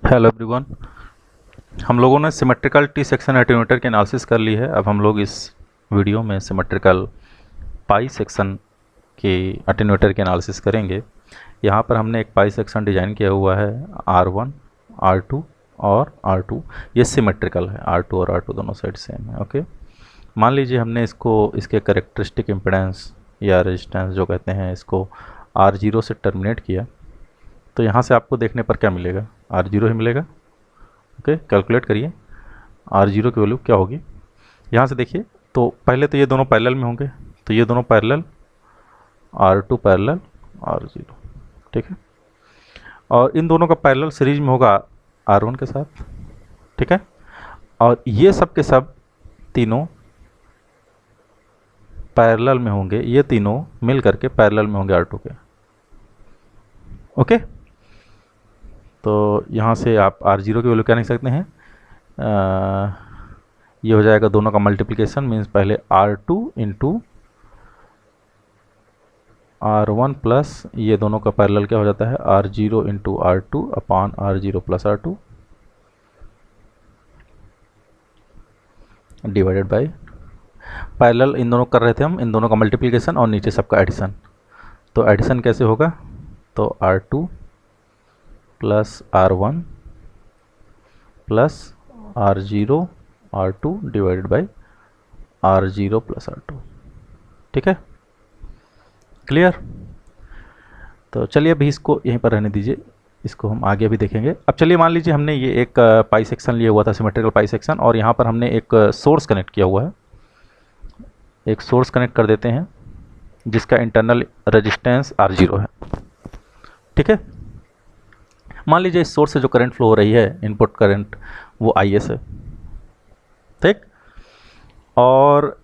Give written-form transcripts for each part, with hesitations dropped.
Hello everyone. हम लोगों ने सिमेट्रिकल टी सेक्शन एटेन्यूएटर की एनालिसिस कर ली है। अब हम लोग इस वीडियो में सिमेट्रिकल पाई सेक्शन के एटेन्यूएटर की एनालिसिस करेंगे। यहाँ पर हमने एक पाई सेक्शन डिज़ाइन किया हुआ है R1, R2 और R2। ये सिमेट्रिकल है, R2 और R2 दोनों साइड सेम है। ओके, मान लीजिए हमने इसके करेक्टरिस्टिक इम्पिडेंस या रेजिस्टेंस जो कहते हैं इसको R0 से टर्मिनेट किया, तो यहाँ से आपको देखने पर क्या मिलेगा? R0 ही मिलेगा। ओके, कैलकुलेट करिए R0 की वैल्यू क्या होगी। यहाँ से देखिए, तो पहले तो ये दोनों पैरेलल में होंगे, तो ये दोनों पैरेलल R2 पैरेलल R0, ठीक है। और इन दोनों का पैरेलल सीरीज में होगा R1 के साथ, ठीक है। और ये सब के सब तीनों पैरेलल में होंगे, ये तीनों मिल करके पैरेलल में होंगे R2 के। ओके, तो यहाँ से आप R0 की वैल्यू क्या लिख सकते हैं? ये हो जाएगा दोनों का मल्टीप्लिकेशन, मीन्स पहले R2 इंटू R1 प्लस ये दोनों का पैरेलल क्या हो जाता है? R0 into R2 upon R0 plus R2 divided by parallel in दोनों कर रहे थे हम, इन दोनों का मल्टीप्लिकेशन और नीचे सबका एडिशन। तो एडिशन कैसे होगा? तो R2 plus R1 plus R0 R2 divided by R0 plus R2, ठीक है। क्लियर? तो चलिए अभी इसको यहीं पर रहने दीजिए, इसको हम आगे भी देखेंगे। अब चलिए मान लीजिए हमने ये एक पाई सेक्शन लिया हुआ था, सिमेट्रिकल पाई सेक्शन, और यहाँ पर हमने एक सोर्स कनेक्ट किया हुआ है। एक सोर्स कनेक्ट कर देते हैं जिसका इंटरनल रेजिस्टेंस R0 है, ठीक है। मान लीजिए इस सोर्स से जो करंट फ्लो हो रही है, इनपुट करंट, वो IS है, ठीक। और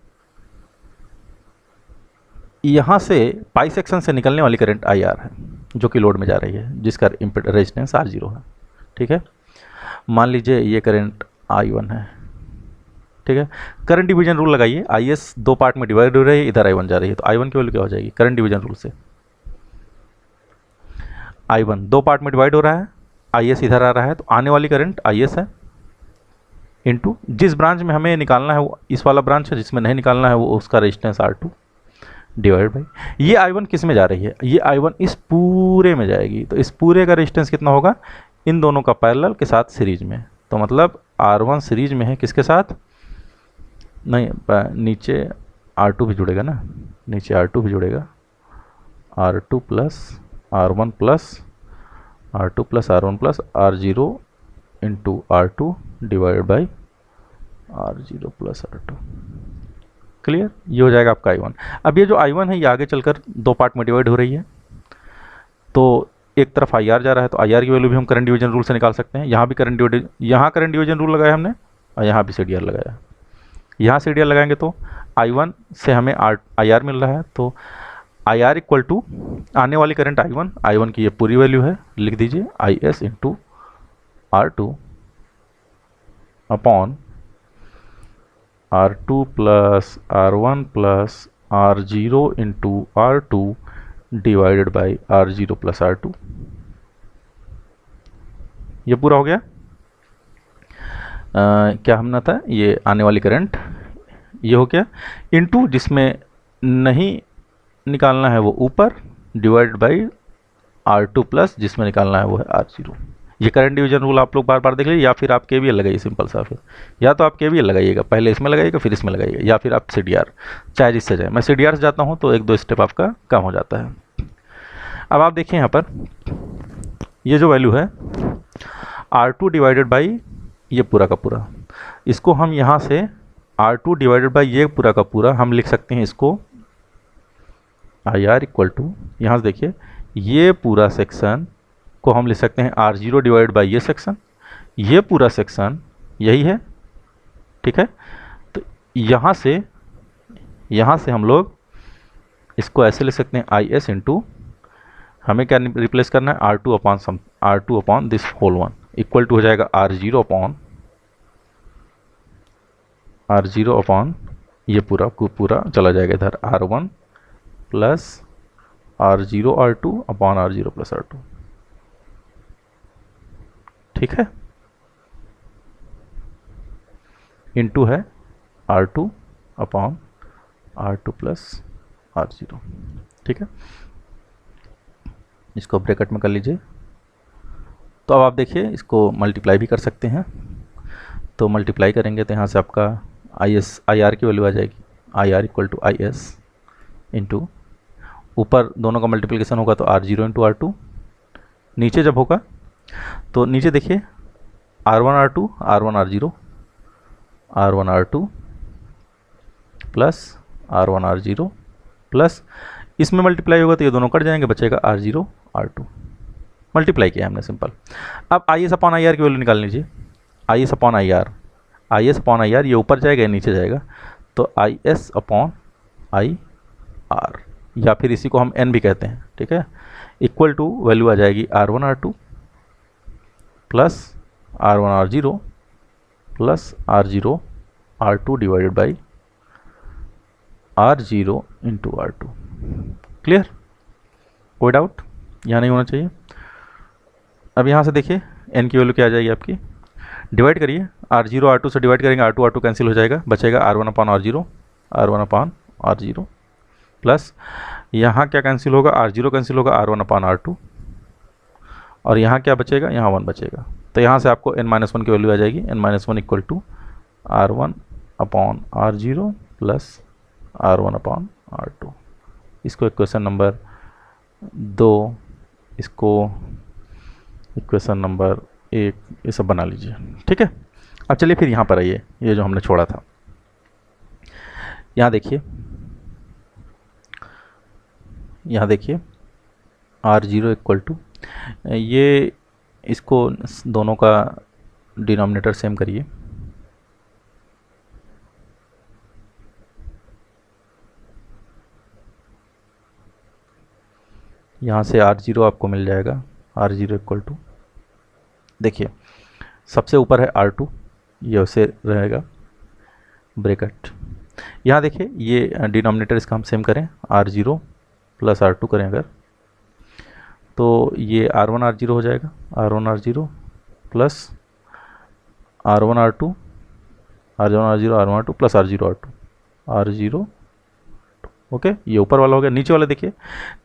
यहाँ से पाई सेक्शन से निकलने वाली करंट IR है जो कि लोड में जा रही है, जिसका रेजिस्टेंस R0 है, ठीक है। मान लीजिए ये करंट I1 है, ठीक है। करंट डिवीजन रूल लगाइए, IS दो पार्ट में डिवाइड हो रही है, इधर I1 जा रही है, तो I1 की वैल्यू क्या हो जाएगी? करंट डिवीजन रूल से I1 दो पार्ट में डिवाइड हो रहा है, IS इधर आ रहा है, तो आने वाली करंट IS है इंटू जिस ब्रांच में हमें निकालना है वो इस वाला ब्रांच है, जिसमें नहीं निकालना है वो उसका रेजिस्टेंस R2 डिवाइड बाई ये I1 किस में जा रही है? ये I1 इस पूरे में जाएगी, तो इस पूरे का रेजिस्टेंस कितना होगा? इन दोनों का पैरेलल के साथ सीरीज में, तो मतलब R1 सीरीज में है किसके साथ? नहीं, नीचे R2 भी जुड़ेगा ना, नीचे R2 भी जुड़ेगा, R2 plus R1 plus R2 plus R1 plus R0 into R2 divide by R0 plus R2। Clear? ये हो जाएगा आपका I1। अब ये जो I1 है ये आगे चलकर दो पार्ट में डिवाइड हो रही है, तो एक तरफ IR जा रहा है, तो IR की वैल्यू भी हम करंट डिवीजन रूल से निकाल सकते हैं। यहाँ भी करंट डिवीजन रूल लगाया हमने, और यहाँ भी CDR लगाया। यहाँ CDR लगाएंगे तो I1 से हमें IR मिल रहा है, तो IR इक्वल टू आने वाली करंट I1 की ये पूरी वैल्यू है, लिख दीजिए IS into R2 upon R2 plus R1 plus R0 into R2 divided by R0 plus R2। ये पूरा हो गया। क्या हमने था? ये आने वाली करंट ये हो गया, इंटू जिसमें नहीं निकालना है वो ऊपर डिवाइड बाई R2 प्लस जिसमें निकालना है वो है R0। ये करंट डिवीजन रूल आप लोग बार बार देख लीजिए, या फिर आप KVL लगाइए सिंपल सा। फिर या तो आप KVL लगाइएगा, पहले इसमें लगाइएगा फिर इसमें लगाइएगा, या फिर आप CDR, चाहे जिससे जाए। मैं CDR से जाता हूँ तो एक दो स्टेप आपका कम हो जाता है। अब आप देखिए यहाँ पर ये जो वैल्यू है R2 डिवाइडेड बाई ये पूरा का पूरा, इसको हम यहाँ से R2 डिवाइडेड बाई ये पूरा का पूरा हम लिख सकते हैं इसको IR इक्वल टू, यहाँ से देखिए ये पूरा सेक्शन को हम लिख सकते हैं R0 डिवाइड बाई ये सेक्शन, ये पूरा सेक्शन यही है, ठीक है। तो यहाँ से हम लोग इसको ऐसे लिख सकते हैं IS इंटू, हमें क्या रिप्लेस करना है? R2 upon this whole one equal to हो जाएगा R0 अपॉन ये पूरा चला जाएगा इधर R1 plus R0 R2 upon R0 plus R2, ठीक है, इनटू है R2 upon R2 plus R0, ठीक है। इसको ब्रैकेट में कर लीजिए। तो अब आप देखिए इसको मल्टीप्लाई भी कर सकते हैं। तो मल्टीप्लाई करेंगे तो यहाँ से आपका आई आर की वैल्यू आ जाएगी, I R equal to I S into, ऊपर दोनों का मल्टीप्लिकेशन होगा तो R0 इंटू R2, नीचे जब होगा तो नीचे देखिए R1 R2 R1 R0 R1 R2 plus R1 R0 plus इसमें मल्टीप्लाई होगा तो ये दोनों कट जाएंगे, बचेगा R0 R2। मल्टीप्लाई किया हमने सिंपल। अब I S upon I R की वैल्यू निकाल लीजिए, I S upon I R, I S upon I R ये ऊपर जाएगा या नीचे जाएगा, तो I S upon I R, या फिर इसी को हम एन भी कहते हैं, ठीक है, इक्वल टू वैल्यू आ जाएगी R1 R2 plus R1 R0 plus R0 R2 divided by R0 into R2। Clear, कोई डाउट यहाँ नहीं होना चाहिए। अब यहाँ से देखिए n की वैल्यू क्या आ जाएगी आपकी, डिवाइड करिए, R0 R2 से डिवाइड करेंगे, R2 R2 कैंसिल हो जाएगा, बचेगा R1 upon R0, R1 upon R0 plus यहाँ क्या कैंसिल होगा, R0 कैंसिल होगा, R1 अपॉन R2, और यहाँ क्या बचेगा, यहाँ 1 बचेगा। तो यहाँ से आपको n-1 की वैल्यू आ जाएगी, n-1 equal to R1 upon R0 plus R1 upon R2। इसको इक्वेशन नंबर 2, इसको इक्वेशन नंबर 1, ये सब बना लीजिए, ठीक है। अब चलिए फिर यहाँ पर आइए, ये जो हमने छोड़ा था, यहाँ देखिए, यहाँ देखिए R0 इक्वल टू, ये इसको दोनों का डिनोमिनेटर सेम करिए, यहाँ से R0 आपको मिल जाएगा, R0 इक्वल टू, देखिए सबसे ऊपर है R2, ये उसे रहेगा ब्रैकेट, यहाँ देखिए ये डिनोमिनेटर इसका हम सेम करें, R0 प्लस R2 करें अगर, तो ये R1 R0 हो जाएगा, R1 R0 plus R1 R2, R1 R0 R1 R2 plus R0 R2, R0, okay, ये ऊपर वाला हो गया। नीचे वाला देखिए,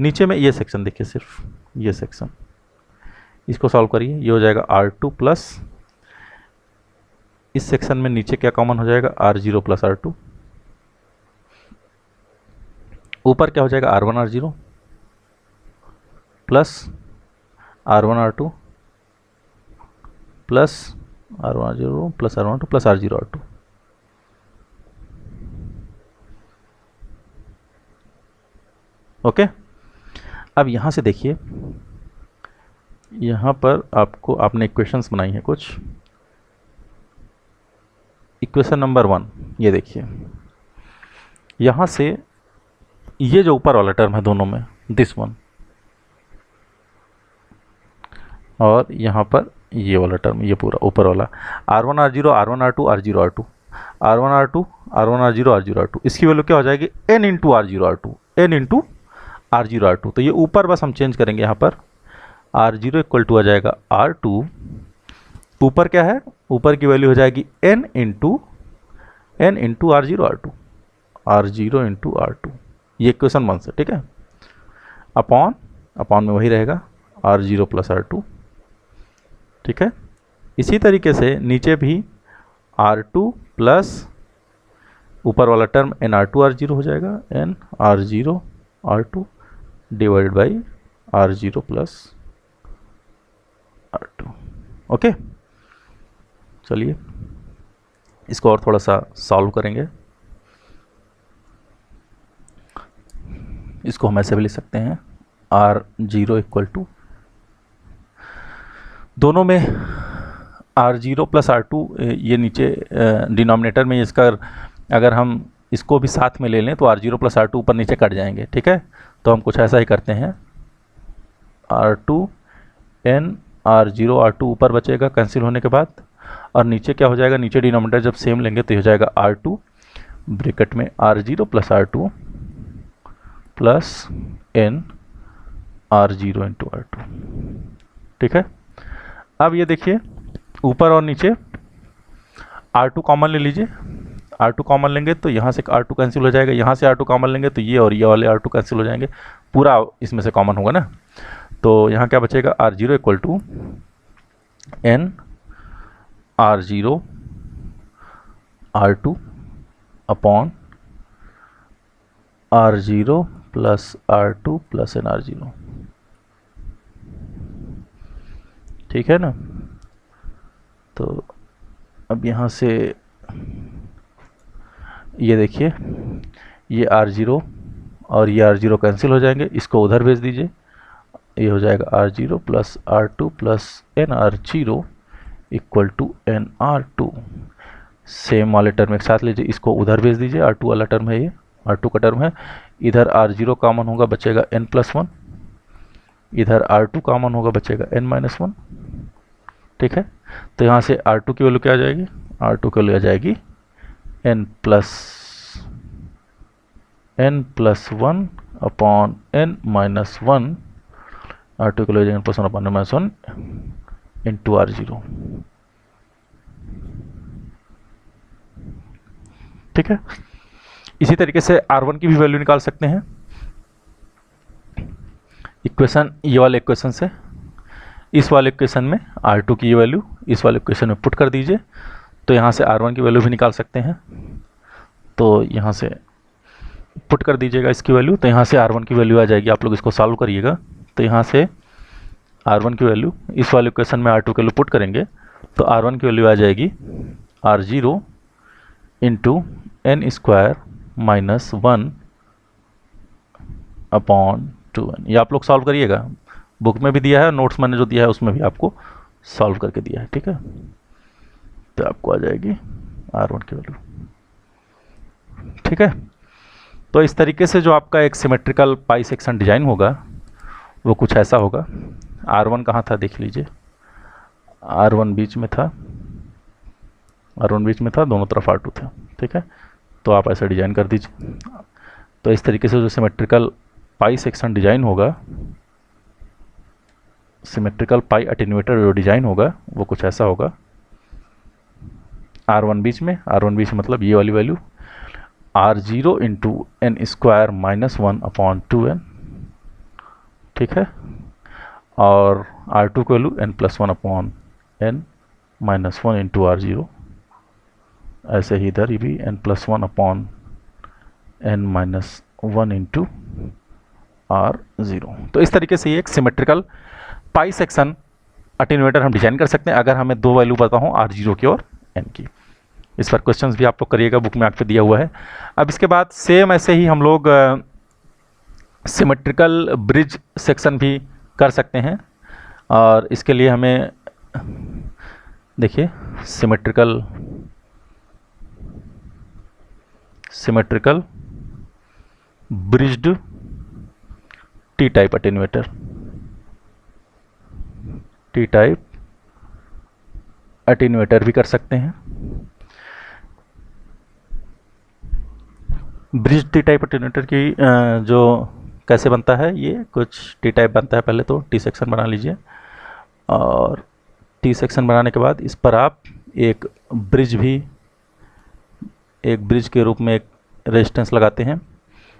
नीचे में ये सेक्शन देखिए, सिर्फ ये सेक्शन, इसको सॉल्व करिए, ये हो जाएगा R2 प्लस, इस सेक्शन में नीचे क्या कॉमन हो जाएगा, R0 प्लस R2, ऊपर क्या हो जाएगा, R1 R0 plus R1 R2 plus R1 R0 plus R1 R2 plus R0 R2। Okay, अब यहाँ से देखिए, यहाँ पर आपको आपने इक्वेशंस बनाई हैं कुछ, इक्वेशन नंबर 1, ये देखिए, यहाँ से ये जो ऊपर वाला टर्म है दोनों में, दिस वन, और यहाँ पर ये वाला टर्म, ये पूरा ऊपर वाला R1 R0 R1 R2 R0 R2, R1 R2 R1 R0 R0 R2, इसकी वैल्यू क्या हो जाएगी, n into R0 R2, n into R0 R2। तो ये ऊपर बस हम चेंज करेंगे, यहाँ पर R0 इक्वल टू आ जाएगा R2, ऊपर क्या है, ऊपर की वैल्यू हो जाएगी n into R0 R2, R0 into R2, ये इक्वेशन 1 से, ठीक है, अपॉन में वही रहेगा R0 प्लस R2, ठीक है। इसी तरीके से नीचे भी R2 प्लस ऊपर वाला टर्म nR2 R0 हो जाएगा, nR0 R2 divided by R0 plus R2। Okay, चलिए इसको और थोड़ा सा सॉल्व करेंगे। इसको हम ऐसे भी लिख सकते हैं, R0 इक्वल टू, दोनों में R0 प्लस R2, ये नीचे डिनोमिनेटर में इसका अगर हम इसको भी साथ में ले लें तो R0 प्लस R2 ऊपर नीचे कट जाएंगे, ठीक है। तो हम कुछ ऐसा ही करते हैं, R2 n R0 R2 ऊपर बचेगा कैंसिल होने के बाद, और नीचे क्या हो जाएगा, नीचे डिनोमिनेटर जब सेम लेंगे तो हो जाएगा R2 ब्रैकेट में R0 plus R2 plus n R0 into R2, ठीक है। अब ये देखिए ऊपर और नीचे R2 कॉमन ले लीजिए। R2 कॉमन लेंगे तो यहाँ से R2 कैंसिल हो जाएगा, यहाँ से R2 कॉमन लेंगे तो ये और ये वाले R2 कैंसिल हो जाएंगे, पूरा इसमें से कॉमन होगा ना। तो यहाँ क्या बचेगा, R0 equal to N R0 R2 upon R0 plus R2 plus N R0, ठीक है ना। तो अब यहाँ से ये देखिए, ये R0 और ये R0 कैंसिल हो जाएंगे, इसको उधर भेज दीजिए, ये हो जाएगा R0 plus R2 plus N R0 equal to N R2। Same वाले टर्म एक साथ लीजिए, इसको उधर भेज दीजिए, R2 वाला टर्म है, ये R2 का टर्म है, इधर R0 कॉमन होगा, बचेगा N+1, इधर R2 कॉमन होगा, बचेगा N-1, ठीक है। तो यहाँ से R2 की वैल्यू क्या आ जाएगी, R2 की वैल्यू आ जाएगी N+1 अपॉन N-1, R2 की value N+1 upon N-1 into R0, ठीक है। इसी तरीके से R1 की भी वैल्यू निकाल सकते हैं इक्वेशन, ये वाले इक्वेशन से। इस वाले इक्वेशन में R2 की ये वैल्यू इस वाले इक्वेशन में पुट कर दीजिए, तो यहाँ से R1 की वैल्यू भी निकाल सकते हैं। तो यहाँ से पुट कर दीजिएगा इसकी वैल्यू, तो यहाँ से R1 की वैल्यू आ जाएगी, आप लोग इसको सॉल्व करिएगा। तो यहाँ से R1 की वैल्यू इस वाले इक्वेशन में R2 की वैल्यू पुट करेंगे, तो R1 की वैल्यू आ जाएगी R0 into N² minus 1 upon 2N। ये आप लोग सॉल्व करिएगा, बुक में भी दिया है, नोट्स मैंने जो दिया है उसमें भी आपको सॉल्व करके दिया है, ठीक है। तो आपको आ जाएगी R1 की वैल्यू, ठीक है। तो इस तरीके से जो आपका एक सिमेट्रिकल पाई सेक्शन डिजाइन होगा वो कुछ ऐसा होगा। R1 कहाँ था देख लीजिए, R1 बीच में था, R1 बीच में था, दोनों तरफ R2 था, ठीक है। तो आप ऐसा डिजाइन कर दीजिए। तो इस तरीके से जो सिमेट्रिकल पाई सेक्शन डिजाइन होगा, सिमेट्रिकल पाई अटेन्यूएटर जो डिजाइन होगा वो कुछ ऐसा होगा। R1 बीच में, R1 बीच मतलब ये वाली value R0 into N² minus 1 upon 2N, ठीक है। और R2 की value N+1 upon N-1 into R0, ऐसे ही इधर भी N+1 upon N-1 into R0। तो इस तरीके से ये एक सिमेट्रिकल पाई सेक्शन अटेन्यूएटर हम डिजाइन कर सकते हैं, अगर हमें दो वैल्यू पता हो R0 की और N की। इस पर क्वेश्चंस भी आप लोग करिएगा, बुक में आपको दिया हुआ है। अब इसके बाद सेम ऐसे ही हम लोग सिमेट्रिकल ब्रिज सेक्शन भी कर सकते हैं, और इसके लिए हमें देखिए symmetrical bridged T type attenuator, T type attenuator भी कर सकते हैं। ब्रिज टी टाइप अटेन्यूएटर की जो कैसे बनता है, ये कुछ टी टाइप बनता है। पहले तो टी सेक्शन बना लीजिए, और टी सेक्शन बनाने के बाद इस पर आप एक ब्रिज के रूप में एक रेजिस्टेंस लगाते हैं।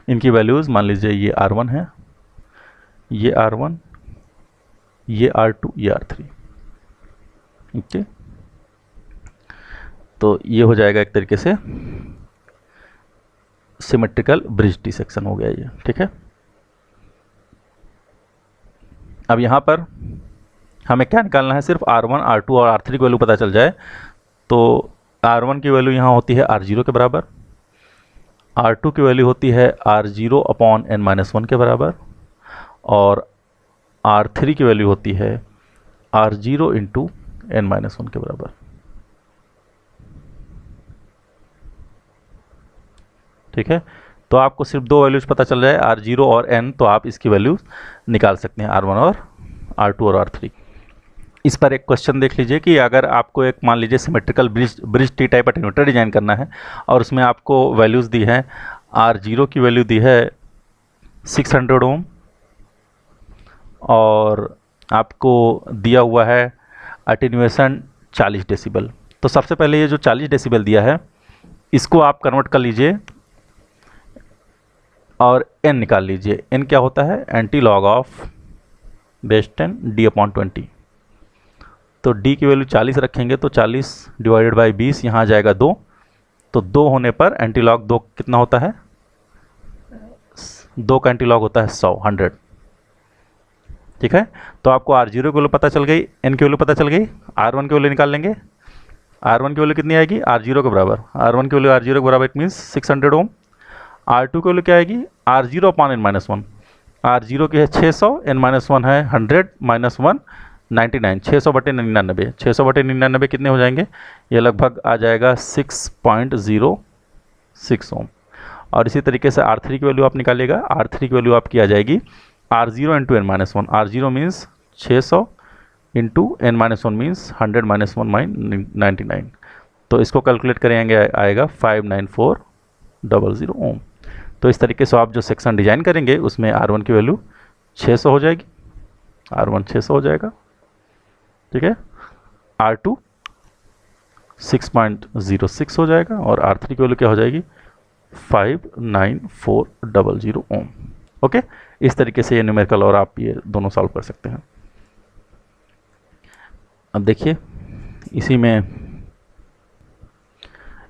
इनकी वैल्यूज़ मान लीजिए ये R1 है, ये R1, ये R2, ये R3, ओके। तो ये हो जाएगा एक तरीके से सिमेट्रिकल ब्रिज टी सेक्शन हो गया ये, ठीक है। अब यहाँ पर हमें क्या निकालना है, सिर्फ R1, R2 और R3 की वैल्यू पता चल जाए। तो R1 की वैल्यू यहाँ होती है R0 के बराबर, R2 की वैल्यू होती है R0 अपॉन N-1 के बराबर, और R3 की वैल्यू होती है R0 इंटू N-1 के बराबर, ठीक है। तो आपको सिर्फ दो वैल्यूज पता चल जाए R0 और N, तो आप इसकी वैल्यूज निकाल सकते हैं R1 और R2 और R3। इस पर एक क्वेश्चन देख लीजिए कि अगर आपको एक मान लीजिए symmetrical bridge T type attenuator design करना है, और उसमें आपको वैल्यूज़ दी है, R0 की वैल्यू दी है 600 ओम, और आपको दिया हुआ है अटेन्यूएशन 40 डेसिबल। तो सबसे पहले ये जो 40 डेसिबल दिया है इसको आप कन्वर्ट कर लीजिए और n निकाल लीजिए। n क्या होता है? Anti log of base 10 d/20। तो d की वैल्यू 40 रखेंगे तो 40 डिवाइडेड बाई 20, यहाँ आ जाएगा 2। तो 2 होने पर एंटी लॉग 2 कितना होता है? 2 का एंटी लॉग होता है 100। ठीक है, तो आपको R0 की वैल्यू पता चल गई, n की वैल्यू पता चल गई। R1 की वैल्यू निकाल लेंगे। R1 की वैल्यू कितनी आएगी? R0 के बराबर। R1 की वैल्यू R0 के बराबर, इट मीन्स 600 ओम। R2 की वैल्यू क्या आएगी? R0 upon n-1। R0 की है 600, n-1 है 100 माइनस 1 99। 600/99, 600/99 कितने हो जाएंगे? ये लगभग आ जाएगा 6.06 ओम। और इसी तरीके से R3 की वैल्यू आप निकालिएगा। R3 की वैल्यू आपकी आ जाएगी R0 into n-1। R0 means 600 into n-1 means 100 minus 1 99। तो इसको कैलकुलेट करेंगे, आएगा 59400 ओम। तो इस तरीके से आप जो सेक्शन डिजाइन करेंगे उसमें R1 की वैल्यू 600 हो जाएगी, R1 600 हो जाएगा। ठीक है, R2 6.06 हो जाएगा और R3 की वैल्यू क्या हो जाएगी? 59400 ओम। ओके, इस तरीके से ये न्यूमेरिकल और आप ये दोनों सॉल्व कर सकते हैं। अब देखिए इसी में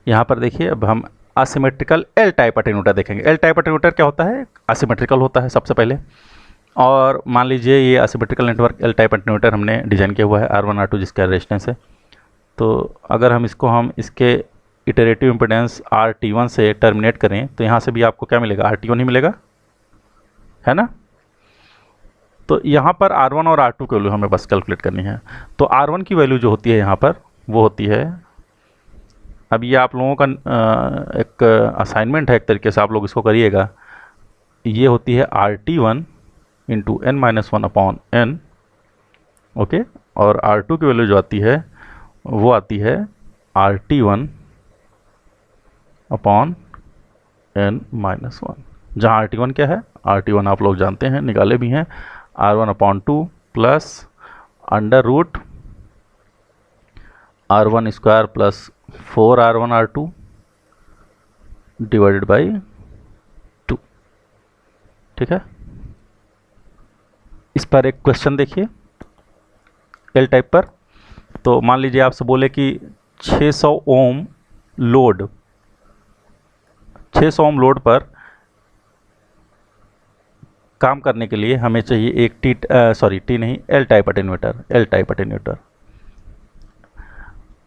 यहाँ पर देखिए, अब हम असिमेट्रिकल एल टाइप अटेन्यूएटर देखेंगे। एल टाइप अटेन्यूएटर क्या होता है? असिमेट्रिकल होता है सबसे पहले। और मान लीजिए ये asymmetrical network L type attenuator हमने डिजाइन किया हुआ है, R1 R2 जिसका रेजिस्टेंस है। तो अगर हम इसके इटरेटिव इम्पिडेंस RT1 से टर्मिनेट करें तो यहाँ से भी आपको क्या मिलेगा? RT1 ही मिलेगा, है ना। तो यहाँ पर R1 और R2 की वैल्यू हमें बस कैलकुलेट करनी है। तो R1 की वैल्यू जो होती है यहाँ पर वो होती है, अब ये आप लोगों का एक असाइनमेंट है, एक तरीके से आप लोग इसको करिएगा। ये होती है RT1 into n-1 upon n। Okay, और R2 की वैल्यू जो आती है वो आती है RT1 अपॉन n-1, जहाँ RT1 क्या है? RT1 आप लोग जानते हैं, निकाले भी हैं, R1/2 plus under root R1 square plus 4R1R2 divided by 2। ठीक है, इस पर एक क्वेश्चन देखिए एल टाइप पर। तो मान लीजिए आपसे बोले कि 600 ओम लोड, 600 ओम लोड पर काम करने के लिए हमें चाहिए एक एल टाइप अटेन्यूएटर,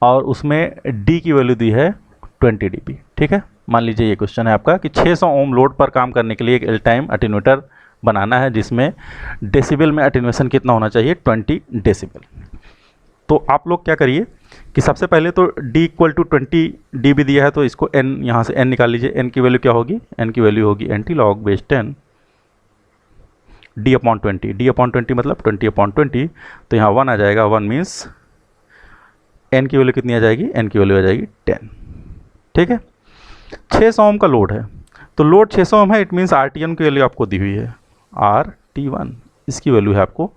और उसमें D की वैल्यू दी है 20 dB। ठीक है, मान लीजिए ये क्वेश्चन है आपका कि 600 ओम लोड पर काम करने के लिए एक एल टाइप अटेन्यूएटर बनाना है जिसमें डेसिबल में अटेन्यूएशन कितना होना चाहिए? 20 डेसिबल। तो आप लोग क्या करिए कि सबसे पहले तो D = 20 dB दिया है, तो इसको n, यहाँ से n निकाल लीजिए। n की वैल्यू क्या होगी? n की वैल्यू होगी anti log base 10 d/20। d/20 मतलब 20/20, तो यहाँ 1 आ जाएगा। 1 मीन्स n की वैल्यू कितनी आ जाएगी? n की वैल्यू आ जाएगी 10। ठीक है, 600 ओम का लोड है, तो लोड 600 ओम है, इट मीन्स RT1 की वैल्यू आपको दी हुई है RT1, इसकी वैल्यू है आपको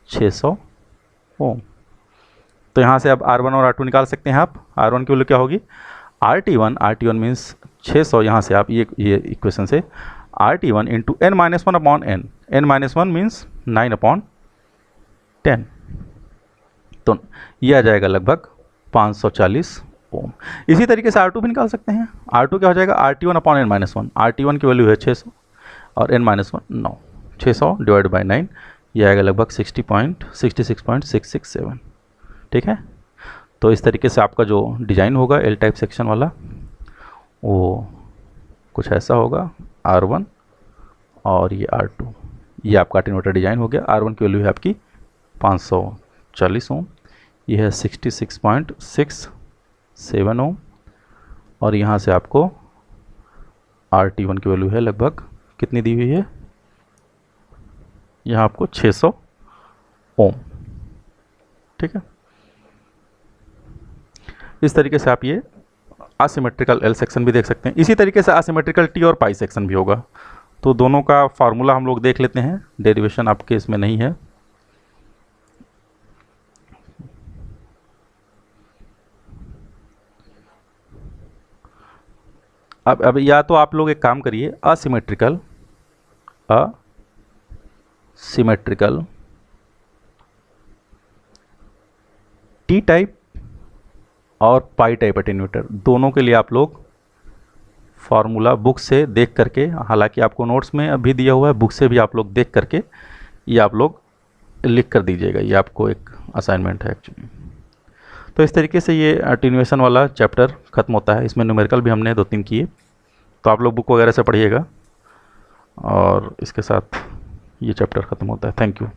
600 ओम। तो यहाँ से अब R1 और R2 निकाल सकते हैं आप। R1 की वैल्यू क्या होगी? RT1 मीन्स 600, यहाँ से आप ये इक्वेशन से RT1 into n-1 upon n, n-1 means 9/10, तो ये आ जाएगा लगभग 540 ओम। इसी तरीके से R2 भी निकाल सकते हैं। R2 क्या हो जाएगा? RT1 upon n-1। RT1 की वैल्यू है 600 और n-1 9, 600 डिवाइड बाई 9, ये आएगा लगभग 66.667। ठीक है, तो इस तरीके से आपका जो डिज़ाइन होगा एल टाइप सेक्शन वाला वो कुछ ऐसा होगा। R1 और ये R2, ये आपका अटेन्यूएटर डिज़ाइन हो गया। R1 की वैल्यू है आपकी 540 ओम, ये है 66.67 ओम, और यहाँ से आपको RT1 की वैल्यू है लगभग कितनी दी हुई है? यहाँ आपको 600 ओम। ठीक है, इस तरीके से आप ये असिमेट्रिकल एल सेक्शन भी देख सकते हैं। इसी तरीके से असिमेट्रिकल टी और पाई सेक्शन भी होगा। तो दोनों का फार्मूला हम लोग देख लेते हैं, डेरिवेशन आपके इसमें नहीं है। अब या तो आप लोग एक काम करिए, असिमेट्रिकल टी टाइप और पाई टाइप एटेन्यूएटर, दोनों के लिए आप लोग फार्मूला बुक से देख करके, हालांकि आपको नोट्स में अभी दिया हुआ है, बुक से भी आप लोग देख करके ये आप लोग लिख कर दीजिएगा। ये आपको एक असाइनमेंट है एक्चुअली। तो इस तरीके से ये अटेन्यूएशन वाला चैप्टर ख़त्म होता है। इसमें न्यूमेरिकल भी हमने 2-3 किए, तो आप लोग बुक वगैरह से पढ़िएगा और इसके साथ ये चैप्टर ख़त्म होता है। Thank you.